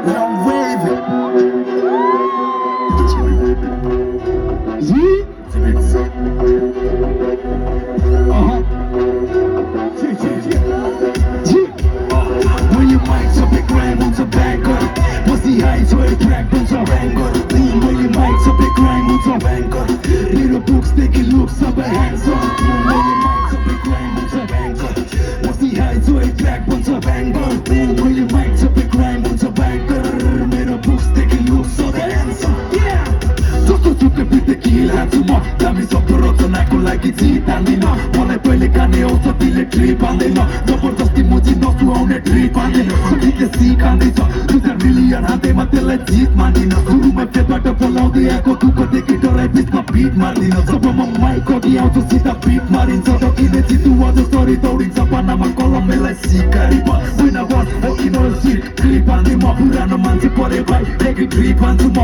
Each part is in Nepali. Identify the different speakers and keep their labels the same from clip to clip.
Speaker 1: When I'm waving. When your mic's a big rhyme, what's a banker? What's the heights where it track, what's a rancor? When your mic's a big rhyme, what's a banker? Little books, taking looks up a hands on. When your mic's a big rhyme, what's a banker? What's the heights where it track, what's a banker? When your mic's a big rhyme, what's a banker? Little books, taking looks up a hands on. Yeah! जस्तो सुकै बिते किल हान्छु म दामी शब्द रचनाको लागि जित हान्दिन मलाई पहिले खाने औषधिले ट्रिप हान्दैन जबरजस्ती मुजी नसुहाउने ट्रिप हान्दैन सठिकले सिक हान्दैछ 2 मिलियन हान्दैमा त्यसलाई जित मान्दिन सुरुमा पेटबाट बोलाउँदै आएको दुःखदेखि डराइ बिचमा पिट मार्दिन जब म माइक अघि आउँछु सिधा पिट मारिन्छ सकिने जितु अझ सरी दौडिन्छ पानामा कलम यसलाई सिकारी When I was walking on the street clip हान्दै म पुरानो मान्छे परे भाइ देखि ट्रिप हान्छु म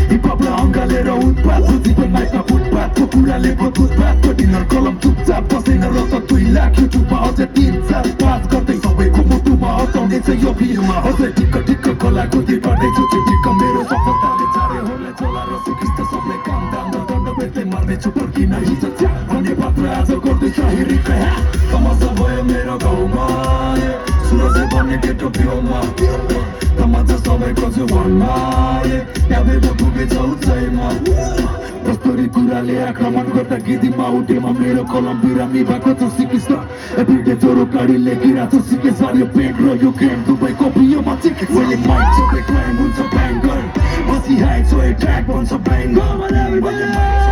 Speaker 1: हिपहपलाई अङ्गालेर उत्पात बुझिको माइकमा फुटपाथको कुराले फुटपाथको डिनर कलम चुपचाप बसेन रस 2 लाख युट्युबमा अझै 3-4-5 गर्दै सबैको मुटुमा हँसाउने छ यो भिडियोमा अझै टिक्क कलाको तिर गर्दैछु टिक्क मेरो सफलताले चारे होला चोला र सुखिस्त सबले काम दाम दण्ड बेच्दै मर्नेछु पर्किन हिजो च्या भन्ने पात्र आज गर्दैछ हिरिक तमासा भयो मेरो गाउँमा सुरजै बन्ने केटो प्योमा तमासा सबैको जुवानमा यादै पुगेछ उचाइमा कस्तरी कुराले आक्रमण गर्दा गिदीमा उठेमा मेरो कलम बिरामी भएको छ सिकिस्त एभ्रिडे चोरो गाडी लेखिरहेको छ सिकेस यो पेन्ट र यो गेम दुवै कपियोमा चिकिस मैले माइक सबै क्राइम हुन्छ ब्याङ्गर बसी हाइट सो ट्र्याक भन्छ ब्याङ्गर